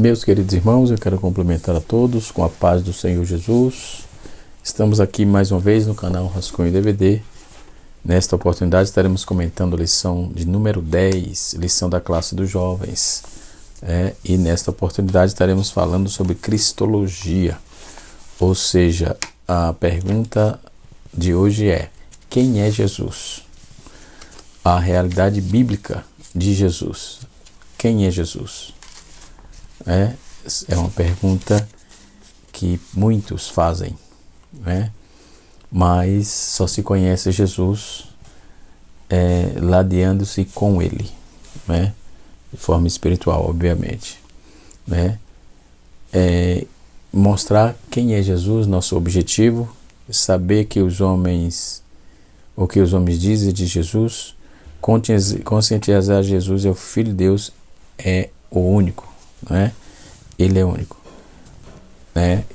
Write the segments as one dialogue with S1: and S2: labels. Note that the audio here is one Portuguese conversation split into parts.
S1: Meus queridos irmãos, eu quero cumprimentar a todos com a paz do Senhor Jesus. Estamos aqui mais uma vez no canal Rascunho DVD. Nesta oportunidade estaremos comentando a lição de número 10, lição da classe dos jovens. E nesta oportunidade estaremos falando sobre Cristologia. Ou seja, a pergunta de hoje é: quem é Jesus? A realidade bíblica de Jesus. Quem é Jesus? É uma pergunta que muitos fazem, mas só se conhece Jesus ladeando-se com Ele, de forma espiritual, obviamente. Mostrar quem é Jesus, nosso objetivo, saber que os homens dizem de Jesus, conscientizar Jesus é o Filho de Deus, é o único. Ele é único.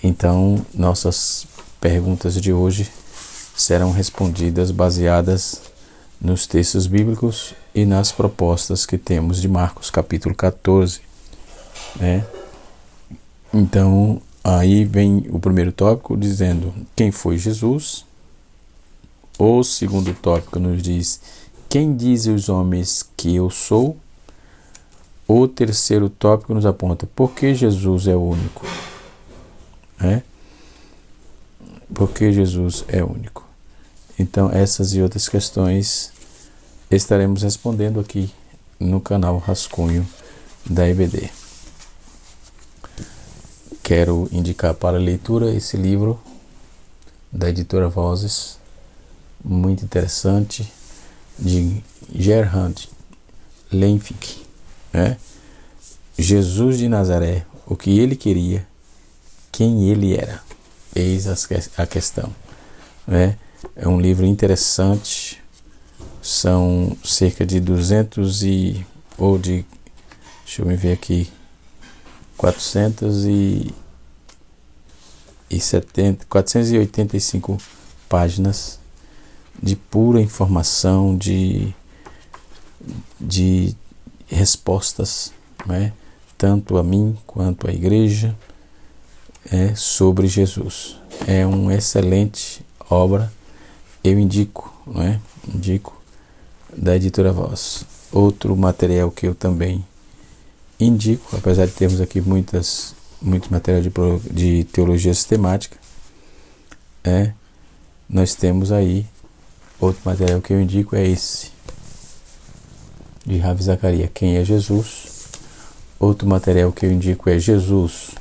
S1: Então, nossas perguntas de hoje serão respondidas baseadas nos textos bíblicos e nas propostas que temos de Marcos capítulo 14. Então, aí vem o primeiro tópico dizendo quem foi Jesus. O segundo tópico nos diz quem dizem os homens que eu sou. O terceiro tópico nos aponta por que Jesus é o único. Por que Jesus é único. Então, essas e outras questões estaremos respondendo aqui no canal Rascunho da EBD. Quero indicar para a leitura esse livro da editora Vozes, muito interessante, de Gerhard Lenfink. Jesus de Nazaré, o que ele queria, quem ele era. Eis a questão. É um livro interessante. São cerca de 485 páginas de pura informação, de respostas, tanto a mim quanto à igreja, sobre Jesus. É uma excelente obra. Eu indico, da editora Voz. Outro material que eu também indico, apesar de termos aqui muito material de teologia sistemática, nós temos aí outro material que eu indico, é esse de Ravi Zacarias, quem é Jesus. Outro material que eu indico é Jesus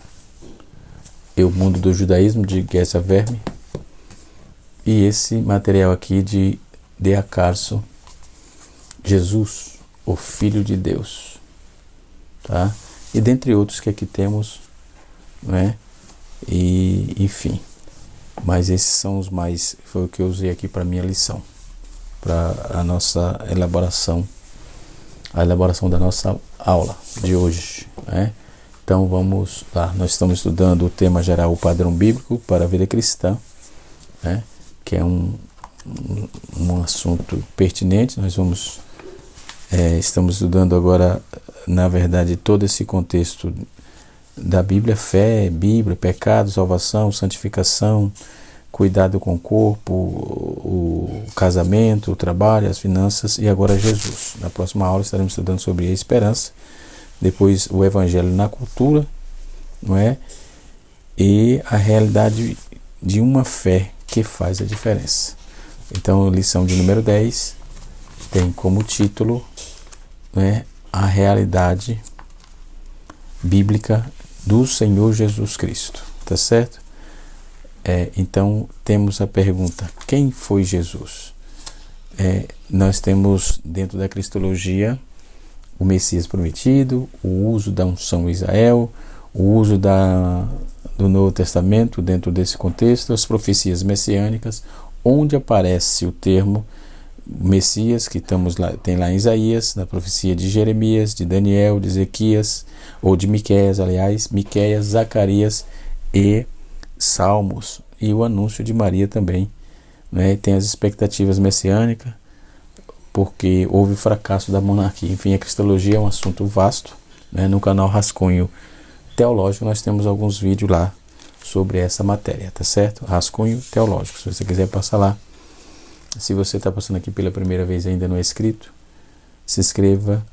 S1: e o mundo do judaísmo, de Gessa Verme. E esse material aqui de D.A. Carson, Jesus, o Filho de Deus. E dentre outros que aqui temos, e enfim. Mas esses são os mais, foi o que eu usei aqui para minha lição, para a nossa elaboração, a elaboração da nossa aula de hoje. Então vamos lá, nós estamos estudando o tema geral, o padrão bíblico para a vida cristã, que é um assunto pertinente. Nós estamos estudando agora, na verdade, todo esse contexto da Bíblia: fé, Bíblia, pecado, salvação, santificação, cuidado com o corpo, o casamento, o trabalho, as finanças, e agora Jesus. Na próxima aula estaremos estudando sobre a esperança, depois o evangelho na cultura, e a realidade de uma fé que faz a diferença. Então, lição de número 10 tem como título, a realidade bíblica do Senhor Jesus Cristo, tá certo? Então temos a pergunta: quem foi Jesus? Nós temos dentro da Cristologia o Messias prometido, o uso da unção Israel, o uso do Novo Testamento dentro desse contexto, as profecias messiânicas, onde aparece o termo Messias, que tem lá em Isaías, na profecia de Jeremias, de Daniel, de Ezequias, ou de Miqueias, Miqueias, Zacarias e Salmos, e o anúncio de Maria também. Tem as expectativas messiânicas, porque houve fracasso da monarquia. Enfim, a cristologia é um assunto vasto. No canal Rascunho teológico, nós temos alguns vídeos lá sobre essa matéria, tá certo? Rascunho teológico, se você quiser passar lá. Se você está passando aqui pela primeira vez e ainda não é inscrito, se inscreva.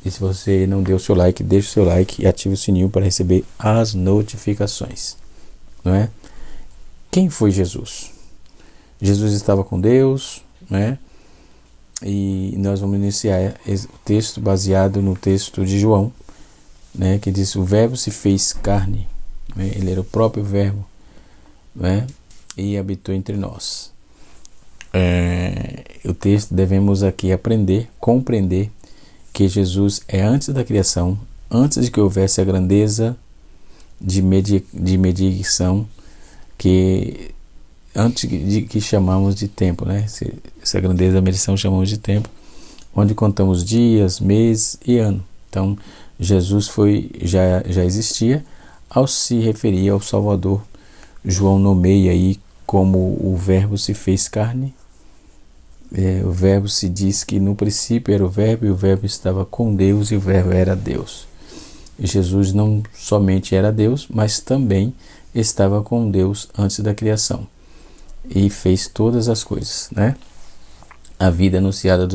S1: E se você não deu o seu like, deixe o seu like e ative o sininho para receber as notificações. Não é? Quem foi Jesus? Jesus estava com Deus, né? E nós vamos iniciar o texto baseado no texto de João, né? Que diz: o verbo se fez carne, né? Ele era o próprio verbo, né? E habitou entre nós. O texto devemos aqui aprender, compreender que Jesus é antes da criação, antes de que houvesse a grandeza de mediação, que antes de que chamamos de tempo, né? Essa grandeza da mediação chamamos de tempo, onde contamos dias, meses e ano. Então Jesus já existia ao se referir ao Salvador. João nomeia aí como o verbo se fez carne. O verbo se diz que no princípio era o verbo, e o verbo estava com Deus, e o verbo era Deus. E Jesus não somente era Deus, mas também estava com Deus antes da criação, e fez todas as coisas, né? A vida anunciada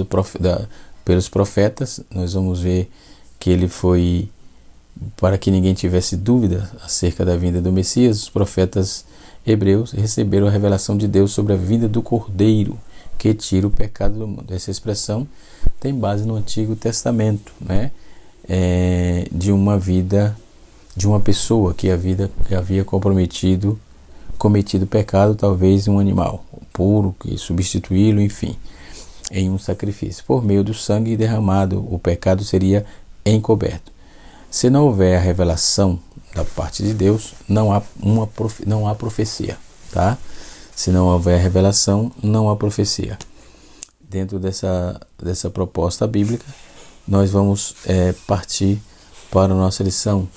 S1: pelos profetas, nós vamos ver que ele foi, para que ninguém tivesse dúvida acerca da vinda do Messias, os profetas hebreus receberam a revelação de Deus sobre a vinda do Cordeiro, que tira o pecado do mundo. Essa expressão tem base no Antigo Testamento, né? De uma vida, de uma pessoa que havia cometido pecado, talvez um animal puro, que substituí-lo, enfim, em um sacrifício. Por meio do sangue derramado, o pecado seria encoberto. Se não houver a revelação da parte de Deus, não há profecia, tá? Se não houver revelação, não há profecia. Dentro dessa proposta bíblica, nós vamos partir para a nossa lição,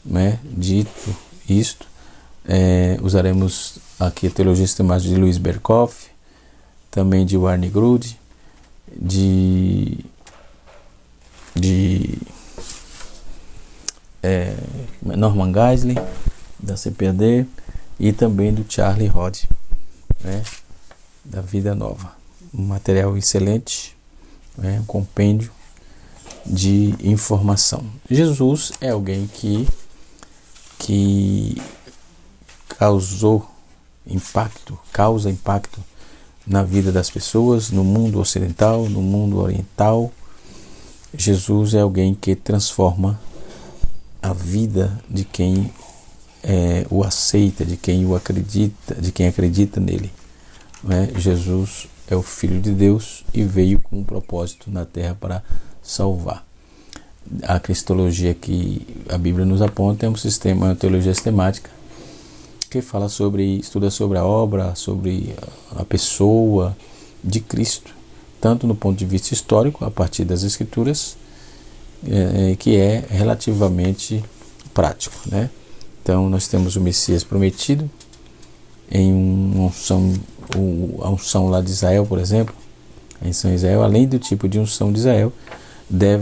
S1: né? Dito isto, usaremos aqui a teologia sistemática de Louis Berkhof, também de Warren Grudem, de Norman Geisler, da CPAD, e também do Charles Hodge, né, da Vida Nova. Um material excelente, né, um compêndio de informação. Jesus é alguém que causa impacto na vida das pessoas, no mundo ocidental, no mundo oriental. Jesus é alguém que transforma a vida de quem o aceita, de quem o acredita, de quem acredita nele, né? Jesus é o Filho de Deus e veio com um propósito na terra para salvar. A cristologia que a Bíblia nos aponta é uma teologia sistemática que estuda sobre a obra, sobre a pessoa de Cristo, tanto no ponto de vista histórico, a partir das Escrituras, que é relativamente prático, né? Então nós temos o Messias prometido em a unção lá de Israel, por exemplo, a unção de Israel, além do tipo de unção de Israel,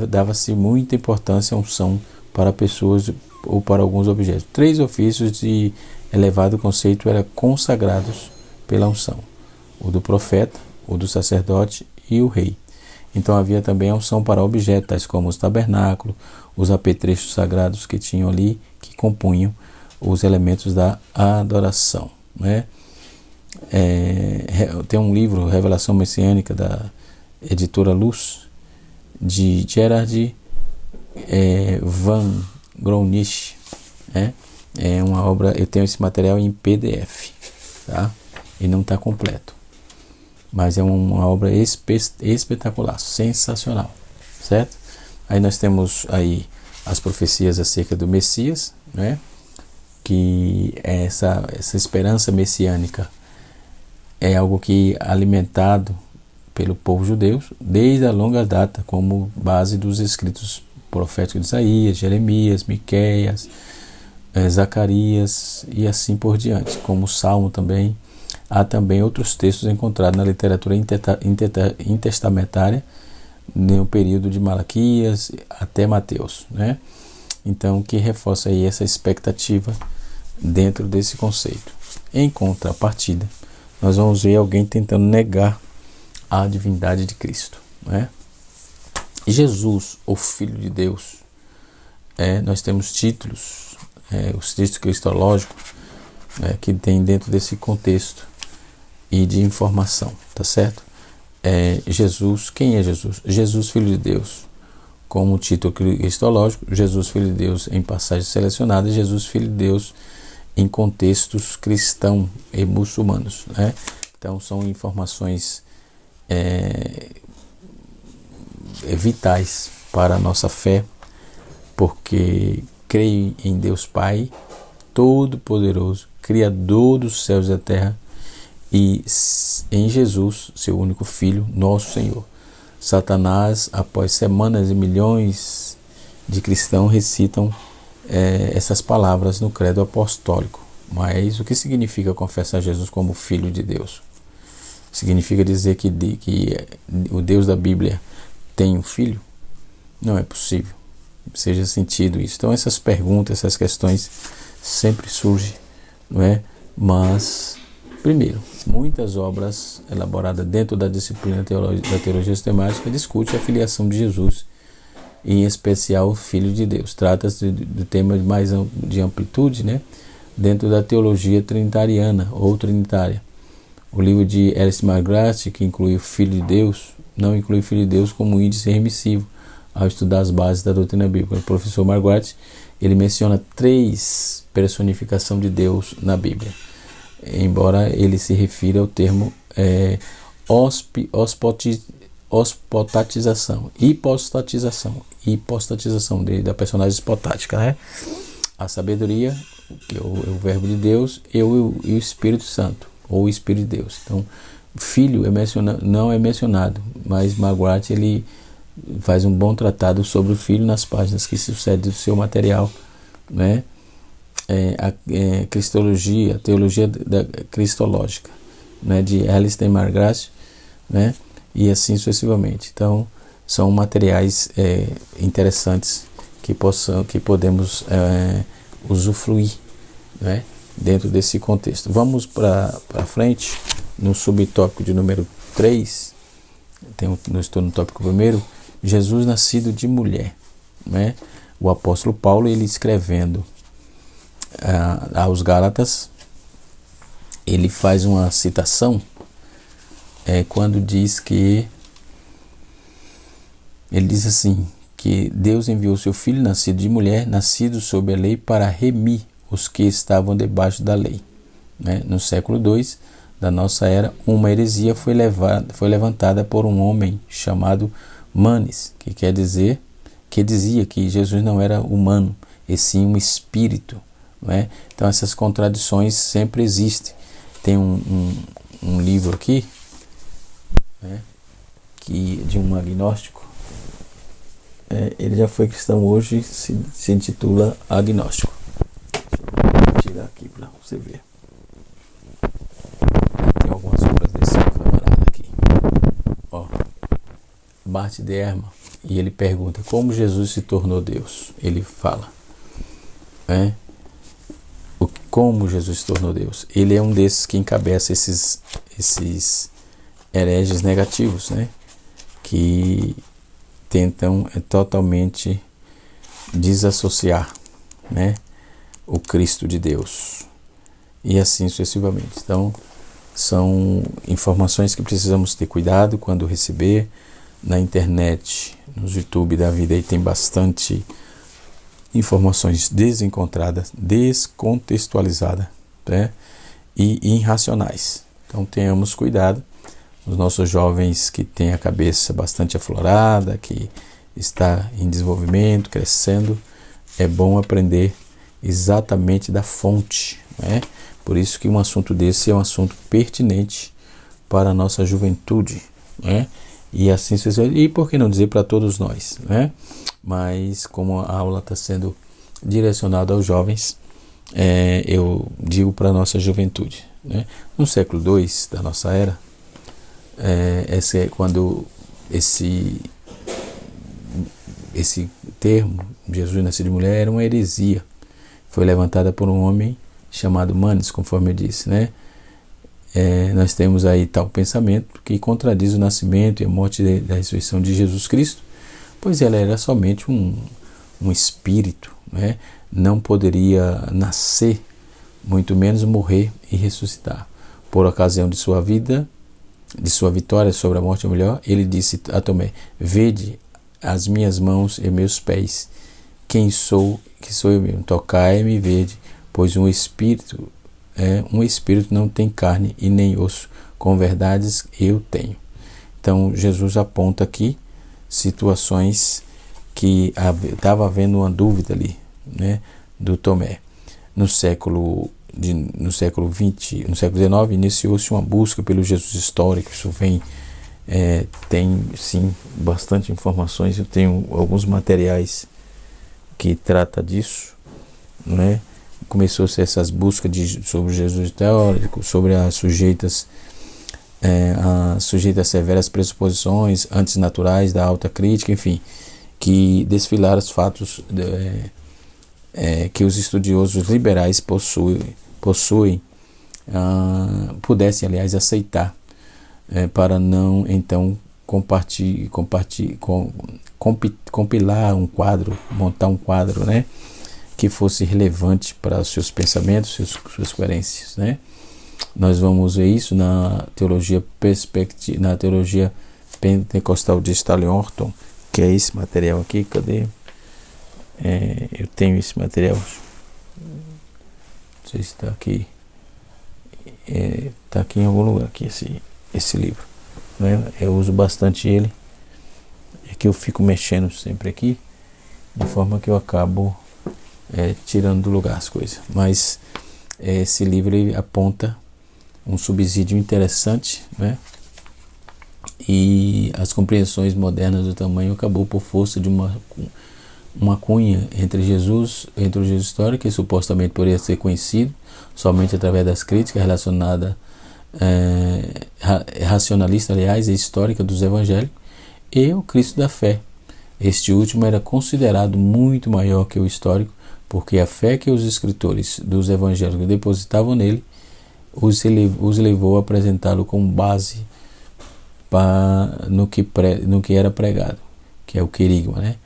S1: dava-se muita importância à unção para pessoas ou para alguns objetos. 3 ofícios de elevado conceito eram consagrados pela unção: o do profeta, o do sacerdote e o rei. Então havia também a unção para objetos, tais como os tabernáculos, os apetrechos sagrados que tinham ali, que compunham os elementos da adoração, né? Tem um livro, Revelação Messiânica, da editora Luz, de Gerard Van Groenisch, né? É uma obra, eu tenho esse material em PDF, tá? E não está completo, mas é uma obra espetacular, sensacional, certo? Aí nós temos aí as profecias acerca do Messias, né? Que essa esperança messiânica é algo que é alimentado pelo povo judeu desde a longa data, como base dos escritos proféticos de Isaías, Jeremias, Miqueias, Zacarias e assim por diante, como o Salmo também. Há também outros textos encontrados na literatura intertestamentária no período de Malaquias até Mateus, né? Então, que reforça aí essa expectativa dentro desse conceito. Em contrapartida, nós vamos ver alguém tentando negar a divindade de Cristo, né? Jesus, o Filho de Deus, nós temos títulos, os títulos cristológicos, que tem dentro desse contexto e de informação, tá certo? Jesus, quem é Jesus? Jesus, Filho de Deus, como título cristológico, Jesus, Filho de Deus em passagens selecionadas, Jesus, Filho de Deus em contextos cristão e muçulmanos, né? Então são informações vitais para a nossa fé, porque creio em Deus Pai Todo-Poderoso, Criador dos céus e da terra, e em Jesus, seu único Filho, nosso Senhor. Satanás, após semanas e milhões de cristãos, recitam essas palavras no credo apostólico. Mas o que significa confessar Jesus como Filho de Deus? Significa dizer que o Deus da Bíblia tem um filho? Não é possível que seja sentido isso. Então essas perguntas, essas questões sempre surgem, não é? Mas, primeiro, muitas obras elaboradas dentro da disciplina da teologia sistemática discutem a filiação de Jesus, em especial o Filho de Deus. Trata-se do tema mais de amplitude, né? Dentro da teologia trinitariana ou trinitária. O livro de Alice McGrath, que inclui o Filho de Deus, não inclui o Filho de Deus como índice remissivo ao estudar as bases da doutrina bíblica. O professor McGrath, ele menciona 3 personificações de Deus na Bíblia, embora ele se refira ao termo hipostatização da personagem hipostática, né? A sabedoria, que é o verbo de Deus, e o Espírito Santo, ou o Espírito de Deus. Então, filho não é mencionado, mas McGrath ele faz um bom tratado sobre o filho nas páginas que sucedem do seu material, né? Cristologia, a teologia cristológica, né? De Alistair McGrath, né? E assim sucessivamente. Então, são materiais interessantes que podemos usufruir, né? Dentro desse contexto. Vamos para frente, no subtópico de número 3, estou no tópico primeiro, Jesus nascido de mulher, né? O apóstolo Paulo, ele escrevendo aos Gálatas, ele faz uma citação quando diz que ele diz assim, que Deus enviou seu filho nascido de mulher, nascido sob a lei, para remir os que estavam debaixo da lei, né? No século II da nossa era, uma heresia foi levantada por um homem chamado Manes, que dizia que Jesus não era humano, e sim um espírito, né? Então essas contradições sempre existem. Tem um livro aqui, né, de um agnóstico, ele já foi cristão, hoje se intitula Agnóstico. Vou tirar aqui para você ver. Tem algumas obras desse camarada aqui. Ó, Bart Ehrman, e ele pergunta como Jesus se tornou Deus. Ele fala, como Jesus se tornou Deus. Ele é um desses que encabeça esses hereges negativos, né? Que tentam totalmente desassociar, né, o Cristo de Deus, e assim sucessivamente. Então, são informações que precisamos ter cuidado quando receber. Na internet, nos YouTube da vida, aí tem bastante informações desencontradas, descontextualizadas, né, e irracionais. Então tenhamos cuidado. Os nossos jovens que têm a cabeça bastante aflorada, que está em desenvolvimento, crescendo, é bom aprender exatamente da fonte, né? Por isso que um assunto desse é um assunto pertinente para a nossa juventude, né? E assim, e por que não dizer para todos nós, né? Mas como a aula está sendo direcionada aos jovens, eu digo para a nossa juventude, né? No século II da nossa era, quando esse termo, Jesus nascido de mulher, era uma heresia. Foi levantada por um homem chamado Manes, conforme eu disse, né? Nós temos aí tal pensamento que contradiz o nascimento e a morte da ressurreição de Jesus Cristo, pois ela era somente um espírito, né? Não poderia nascer, muito menos morrer e ressuscitar. Por ocasião de sua vida, de sua vitória sobre a morte, ou melhor, ele disse a Tomé: vede as minhas mãos e meus pés, quem sou, que sou eu mesmo, tocai-me e vede, pois um espírito não tem carne e nem osso, com verdades eu tenho. Então Jesus aponta aqui situações que estava havendo uma dúvida ali, né, do Tomé. No século XX, no século XIX, iniciou-se uma busca pelo Jesus histórico. Isso tem sim bastante informações. Eu tenho alguns materiais que tratam disso, né? Começou-se essas buscas sobre Jesus teórico, sobre as sujeitas a severas pressuposições antinaturais da alta crítica, enfim, que desfilaram os fatos que os estudiosos liberais possuem, pudessem, aliás, aceitar, para não, então, compilar um quadro, montar um quadro, né, que fosse relevante para os seus pensamentos, suas coerências, né? Nós vamos ver isso na teologia pentecostal de Stanley Horton, que é esse material aqui. Cadê? Eu tenho esse material, não sei se está aqui, está aqui em algum lugar aqui, esse livro, né? Eu uso bastante ele, é que eu fico mexendo sempre aqui, de forma que eu acabo tirando do lugar as coisas. Mas esse livro ele aponta um subsídio interessante, né? E as compreensões modernas do tamanho acabou por força de uma cunha entre o Jesus histórico, que supostamente poderia ser conhecido somente através das críticas relacionadas, racionalista, aliás, e histórica dos evangélicos, e o Cristo da fé. Este último era considerado muito maior que o histórico, porque a fé que os escritores dos evangélicos depositavam nele os levou a apresentá-lo como base no que era pregado, que é o querigma, né?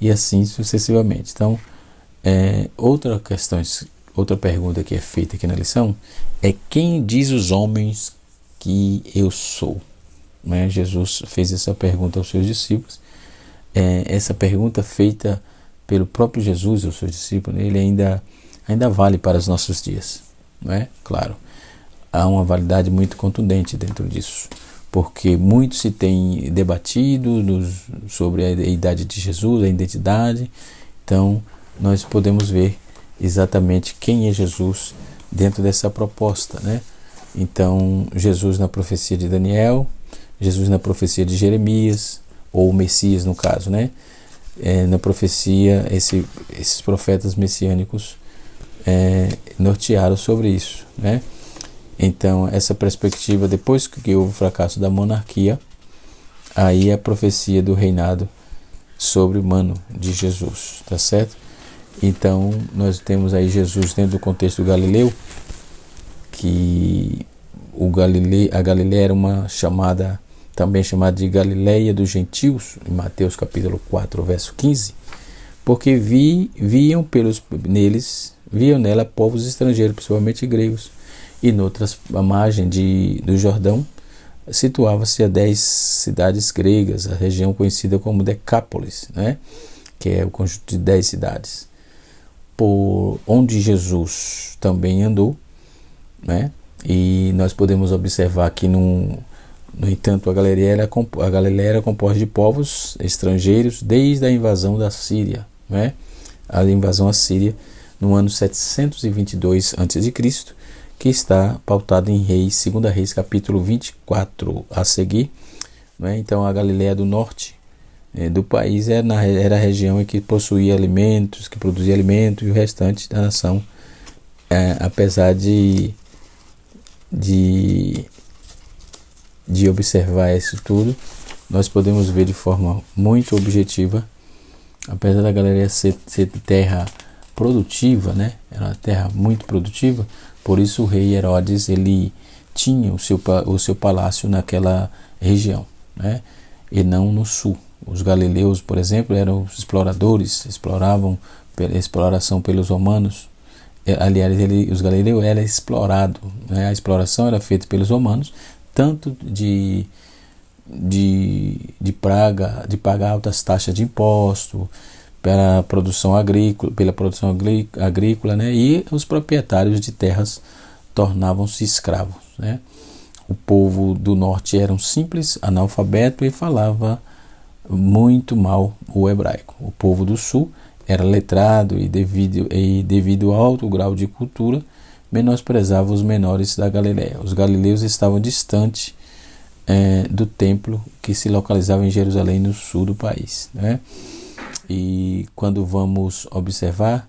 S1: E assim sucessivamente. Então, outra pergunta que é feita aqui na lição é: quem diz os homens que eu sou? Né? Jesus fez essa pergunta aos seus discípulos. Essa pergunta feita pelo próprio Jesus aos seus discípulos, ele ainda vale para os nossos dias, não é? Claro, há uma validade muito contundente dentro disso, porque muito se tem debatido sobre a idade de Jesus, a identidade. Então nós podemos ver exatamente quem é Jesus dentro dessa proposta, né? Então Jesus na profecia de Daniel, Jesus na profecia de Jeremias, ou o Messias no caso, né? Na profecia, esses profetas messiânicos nortearam sobre isso, né? Então essa perspectiva, depois que houve o fracasso da monarquia, aí a profecia do reinado sobre-humano de Jesus, tá certo? Então nós temos aí Jesus dentro do contexto do Galileu, que a Galileia era também chamada de Galileia dos Gentios, em Mateus capítulo 4, verso 15, porque viam nela povos estrangeiros, principalmente gregos, e noutras, à margem do Jordão, situava-se a 10 cidades gregas, a região conhecida como Decápolis, né? Que é o conjunto de 10 cidades, por onde Jesus também andou, né? E nós podemos observar que no entanto, a Galileia era composta de povos estrangeiros desde a invasão da Síria, né? A invasão à Síria no ano 722 a.C., que está pautado em 2 Reis, capítulo 24 a seguir, né? Então a Galileia do norte do país era a região em que possuía alimentos, que produzia alimentos, e o restante da nação, apesar de observar isso tudo, nós podemos ver de forma muito objetiva apesar da Galileia ser terra produtiva, né? Era uma terra muito produtiva, por isso o rei Herodes ele tinha o seu palácio naquela região, né? E não no sul. Os galileus, por exemplo, eram exploradores, exploravam pela exploração pelos romanos. Aliás, os galileus eram explorados, né? A exploração era feita pelos romanos, tanto de pagar altas taxas de imposto pela produção agrícola, né? E os proprietários de terras tornavam-se escravos, né? O povo do norte era um simples analfabeto e falava muito mal o hebraico. O povo do sul era letrado e devido ao alto grau de cultura menosprezava os menores da Galileia. Os galileus estavam distantes do templo que se localizava em Jerusalém, no sul do país, né? E quando vamos observar,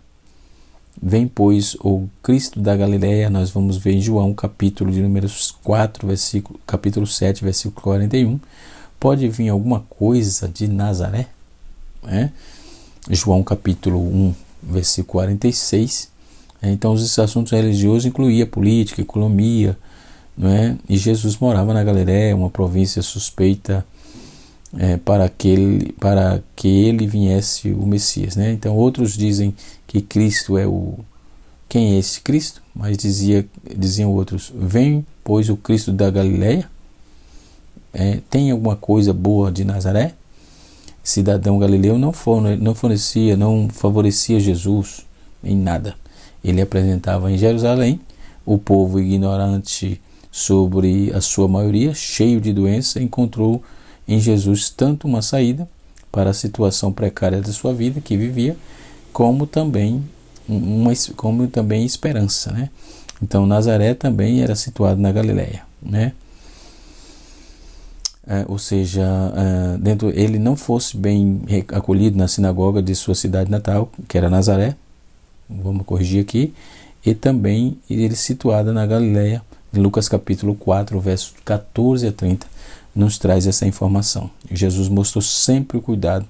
S1: vem pois o Cristo da Galileia, nós vamos ver em João capítulo de números 4, capítulo 7, versículo 41, pode vir alguma coisa de Nazaré, né? João capítulo 1, versículo 46, então os assuntos religiosos incluíam política, economia, não é? E Jesus morava na Galileia, uma província suspeita para que ele viesse o Messias, né? Então outros dizem que Cristo é quem é esse Cristo? Mas diziam outros, vem pois o Cristo da Galileia? Tem alguma coisa boa de Nazaré? Cidadão galileu não favorecia Jesus em nada. Ele apresentava em Jerusalém o povo ignorante sobre a sua maioria, cheio de doença, encontrou em Jesus tanto uma saída para a situação precária da sua vida que vivia, como também esperança, né? Então Nazaré também era situado na Galileia, né? Ou seja, ele não fosse bem acolhido na sinagoga de sua cidade natal, que era Nazaré, vamos corrigir aqui, e também ele situado na Galileia. Lucas capítulo 4, versos 14 a 30, nos traz essa informação. Jesus mostrou sempre o cuidado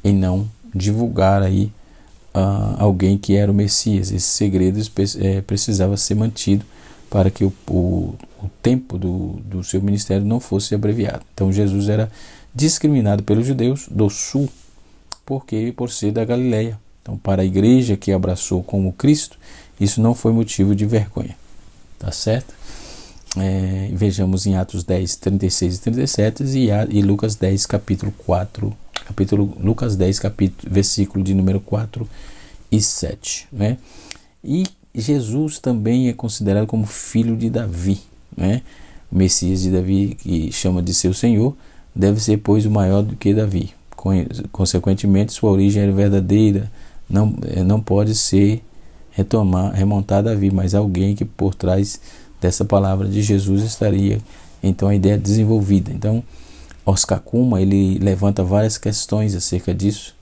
S1: em não divulgar aí alguém que era o Messias. Esse segredo precisava ser mantido para que o tempo do seu ministério não fosse abreviado. Então Jesus era discriminado pelos judeus do sul por ser da Galileia. Então para a igreja que abraçou como Cristo, isso não foi motivo de vergonha. Tá certo? Vejamos em Atos 10, 36 e 37 e Lucas 10, Lucas 10, versículo de número 4 e 7, né? E Jesus também é considerado como filho de Davi, né? O Messias de Davi, que chama de seu Senhor, deve ser, pois, o maior do que Davi. Consequentemente, sua origem era verdadeira, não pode ser remontar a Davi, mas alguém que por trás dessa palavra de Jesus estaria então a ideia desenvolvida. Então Oscar Cullmann, ele levanta várias questões acerca disso.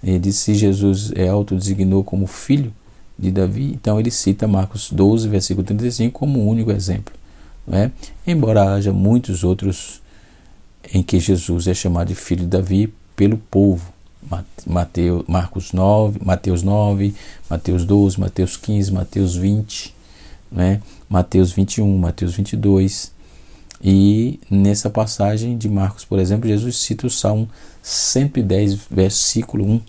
S1: Ele diz: se Jesus autodesignou como filho de Davi, então ele cita Marcos 12, versículo 35 como o único exemplo, né? Embora haja muitos outros em que Jesus é chamado de filho de Davi pelo povo. Mateus 9, Mateus 12, Mateus 15, Mateus 20, né? Mateus 21, Mateus 22. E nessa passagem de Marcos, por exemplo, Jesus cita o Salmo 110, versículo 1,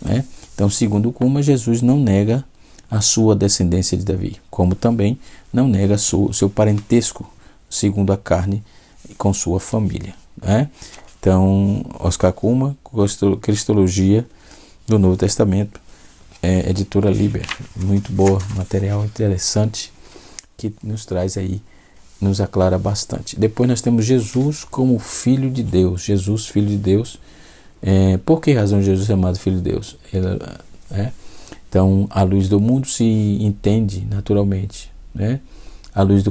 S1: né? Então, segundo Cullmann, Jesus não nega a sua descendência de Davi, como também não nega o seu parentesco segundo a carne com sua família, né? Então, Oscar Cullmann, Cristologia do Novo Testamento, editora Liber, muito boa, material interessante que nos traz aí, nos aclara bastante. Depois nós temos Jesus como Filho de Deus. Jesus, Filho de Deus. Por que razão Jesus é chamado Filho de Deus? Então, a luz do mundo se entende naturalmente, né? A luz do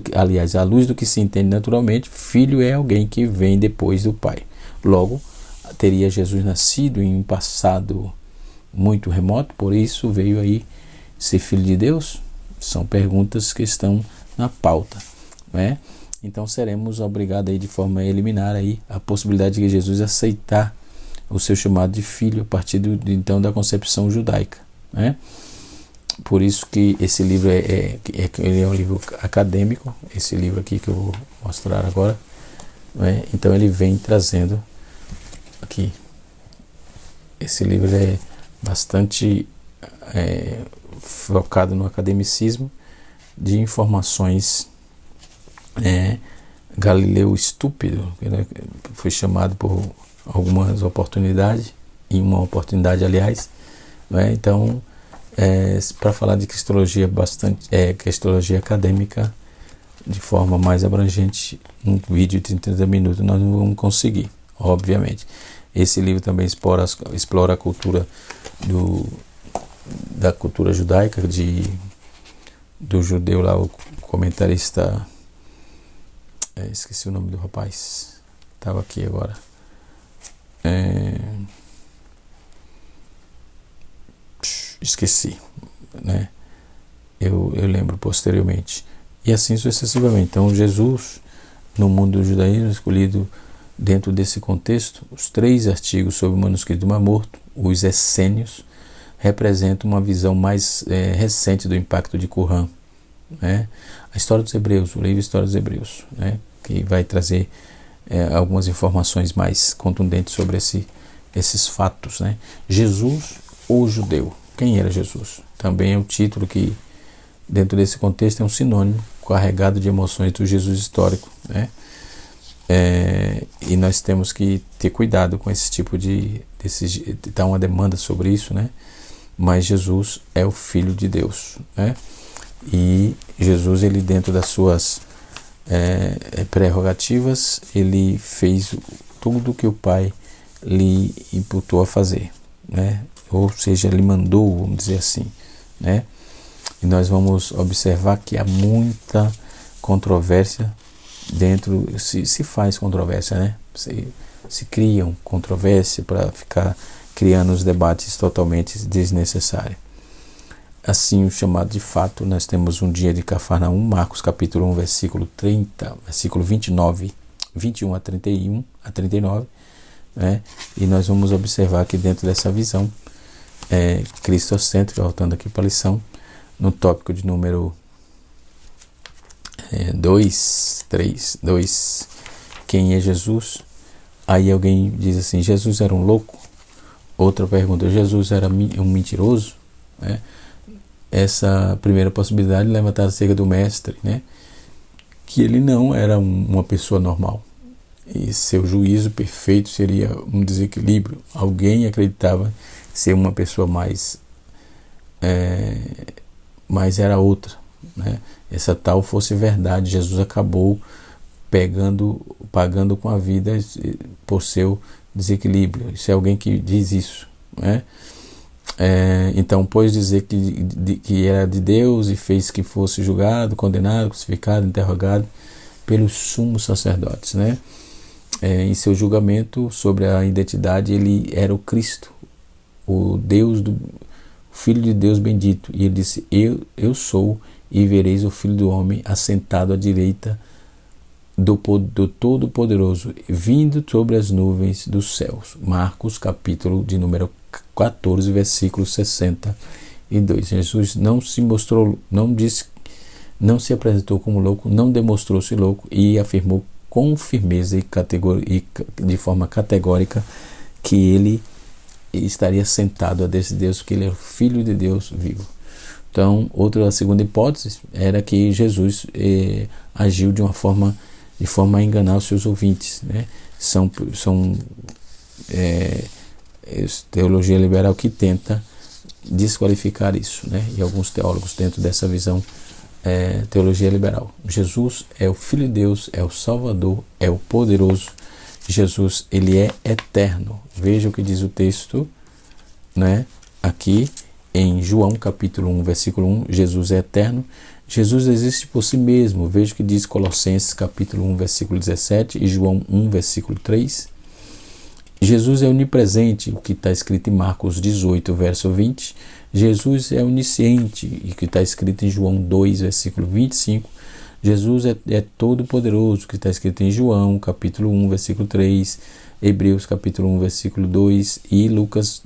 S1: que se entende naturalmente, filho é alguém que vem depois do pai. Logo, teria Jesus nascido em um passado muito remoto, por isso veio aí ser filho de Deus? São perguntas que estão na pauta, né? Então seremos obrigados aí de forma a eliminar aí a possibilidade de Jesus aceitar o seu chamado de filho a partir então da concepção judaica, né? Por isso que esse livro ele é um livro acadêmico, esse livro aqui que eu vou mostrar agora, né? Então ele vem trazendo aqui, esse livro é bastante focado no academicismo de informações. Galileu estúpido, né? Foi chamado por algumas oportunidades, em uma oportunidade aliás, né? Então para falar de cristologia cristologia acadêmica de forma mais abrangente, um vídeo de 30 minutos nós não vamos conseguir, obviamente. Esse livro também explora a cultura da cultura judaica do judeu lá, o comentarista, esqueci o nome do rapaz, estava aqui agora, esqueci, né? Eu lembro posteriormente, e assim sucessivamente. Então Jesus, no mundo do judaísmo, escolhido dentro desse contexto, os 3 artigos sobre o manuscrito do Mar Morto, os essênios, representam uma visão mais recente do impacto de Qumran, né? A História dos Hebreus, o livro História dos Hebreus, né? Que vai trazer algumas informações mais contundentes sobre esses fatos, né? Jesus, o judeu. Quem era Jesus? Também é um título que, dentro desse contexto, é um sinônimo carregado de emoções do Jesus histórico, né? E nós temos que ter cuidado com esse tipo de dar uma demanda sobre isso, né? Mas Jesus é o Filho de Deus, né? E Jesus, ele dentro das suas prerrogativas, ele fez tudo o que o Pai lhe imputou a fazer, né? Ou seja, ele mandou, vamos dizer assim, né? E nós vamos observar que há muita controvérsia dentro, se faz controvérsia, né? Se criam controvérsia para ficar criando os debates totalmente desnecessários. Assim, o chamado de fato, nós temos um dia de Cafarnaum, Marcos capítulo 1, versículo 30, versículo 29, 21 a 39, né? E nós vamos observar que dentro dessa visão cristocêntrica, voltando aqui para a lição, no tópico de número 2, quem é Jesus? Aí alguém diz assim, Jesus era um louco? Outra pergunta, Jesus era um mentiroso? Né? Essa primeira possibilidade levantada acerca do mestre, né? Que ele não era uma pessoa normal. E seu juízo perfeito seria um desequilíbrio. Alguém acreditava ser uma pessoa mais era outra, né? Essa tal fosse verdade, Jesus acabou pagando com a vida por seu desequilíbrio. Isso é alguém que diz isso, né? Então, pôs dizer que era de Deus e fez que fosse julgado, condenado, crucificado, interrogado pelos sumos sacerdotes, né? Em seu julgamento sobre a identidade, ele era o Cristo, o Deus Filho de Deus bendito, e ele disse, eu sou, e vereis o Filho do Homem assentado à direita do Todo-Poderoso, vindo sobre as nuvens dos céus. Marcos capítulo de número 14, versículo 62. Jesus não se mostrou, não se apresentou como louco, não demonstrou-se louco, e afirmou com firmeza e de forma categórica que ele estaria sentado a desse Deus, que ele é o Filho de Deus vivo. Então, a segunda hipótese era que Jesus agiu de forma a enganar os seus ouvintes, né? Teologia liberal que tenta desqualificar isso, né? E alguns teólogos dentro dessa visão teologia liberal. Jesus é o Filho de Deus, é o Salvador, é o poderoso. Jesus, ele é eterno. Veja o que diz o texto, né? Aqui em João capítulo 1, versículo 1, Jesus é eterno. Jesus existe por si mesmo. Veja o que diz Colossenses capítulo 1, versículo 17 e João 1, versículo 3. Jesus é onipresente, o que está escrito em Marcos 18, verso 20. Jesus é onisciente, o que está escrito em João 2, versículo 25. Jesus é todo poderoso, que está escrito em João, capítulo 1, versículo 3, Hebreus, capítulo 1, versículo 2 e Lucas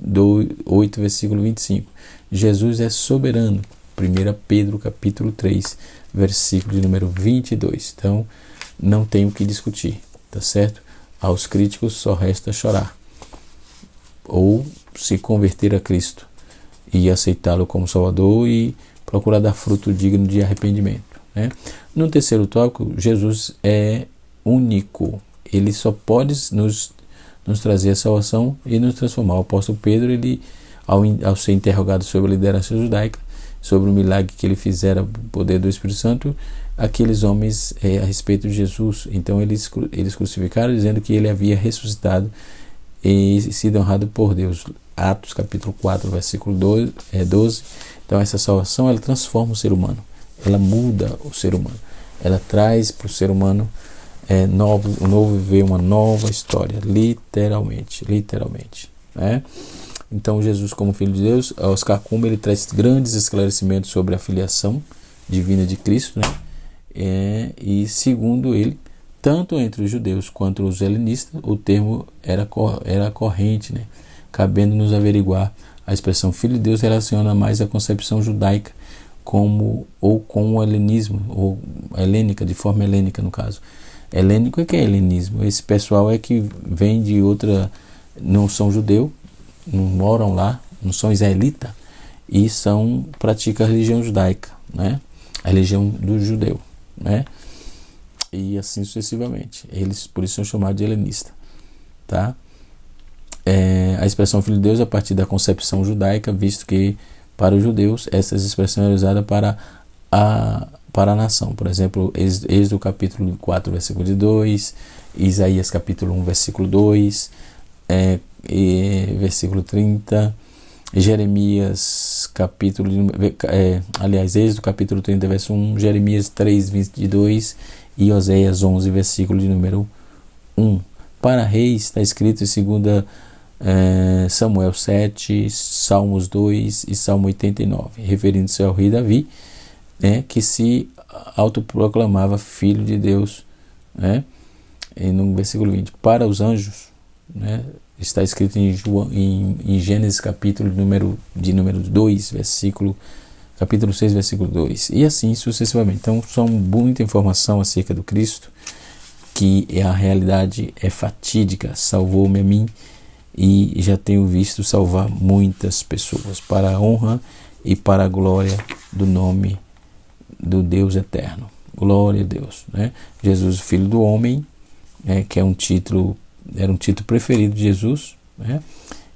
S1: 8, versículo 25. Jesus é soberano, 1 Pedro, capítulo 3, versículo de número 22. Então, não tem o que discutir, tá certo? Aos críticos só resta chorar, ou se converter a Cristo e aceitá-lo como Salvador e procurar dar fruto digno de arrependimento, né? No terceiro tópico, Jesus é único. Ele só pode nos trazer a salvação e nos transformar. O apóstolo Pedro, ele, ao ser interrogado sobre a liderança judaica, sobre o milagre que ele fizera, o poder do Espírito Santo, aqueles homens a respeito de Jesus, então eles crucificaram dizendo que ele havia ressuscitado e sido honrado por Deus. Atos capítulo 4, versículo 12. Então essa salvação, ela transforma o ser humano, ela muda o ser humano, ela traz para o ser humano um novo viver, uma nova história, literalmente, né? Então Jesus, como Filho de Deus, Oscar Cumming, ele traz grandes esclarecimentos sobre a filiação divina de Cristo, né? E segundo ele, tanto entre os judeus quanto os helenistas, o termo era corrente, né? Cabendo-nos averiguar, a expressão Filho de Deus relaciona mais a concepção judaica com o helenismo, ou helênica, de forma helênica no caso. Helênico é que é helenismo. Esse pessoal é que vem de outra, não são judeu, não moram lá, não são israelita e praticam a religião judaica, né? A religião do judeu, né? E assim sucessivamente. Eles por isso são chamados de helenista, tá? A expressão Filho de Deus a partir da concepção judaica, visto que para os judeus essas expressões eram usadas para a nação. Por exemplo, Êxodo capítulo 4, versículo 2, Isaías capítulo 1, versículo 2, versículo 30, Jeremias capítulo Êxodo capítulo 30, verso 1, Jeremias 3, 22 e Oséias 11, versículo de número 1. Para reis está escrito em 2 Samuel 7, Salmos 2 e Salmo 89, referindo-se ao rei Davi, né, que se autoproclamava filho de Deus, né? E no versículo 20, para os anjos, né, está escrito em Gênesis capítulo de número 2, capítulo 6, versículo 2, e assim sucessivamente. Então, são muita informação acerca do Cristo, que a realidade é fatídica, salvou-me a mim e já tenho visto salvar muitas pessoas, para a honra e para a glória do nome do Deus eterno. Glória a Deus, né? Jesus, Filho do Homem, né, que era um título preferido de Jesus, né?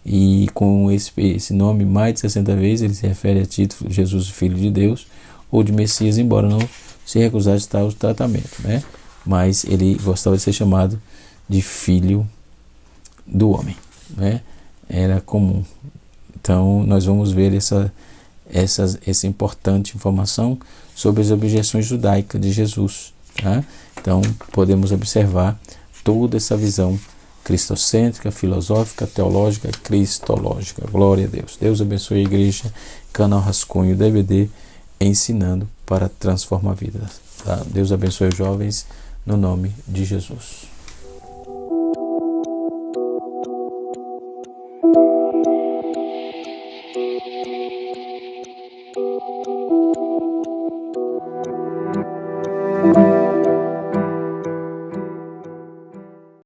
S1: E com esse nome mais de 60 vezes ele se refere a título Jesus, Filho de Deus, ou de Messias, embora não se recusasse tal tratamento, né? Mas ele gostava de ser chamado de Filho do Homem, né? Era comum. Então nós vamos ver essa importante informação sobre as objeções judaicas de Jesus, tá? Então podemos observar toda essa visão cristocêntrica, filosófica, teológica, cristológica. Glória a Deus. Deus abençoe a igreja, canal Rascunho DVD, ensinando para transformar vidas, tá? Deus abençoe os jovens, no nome de Jesus.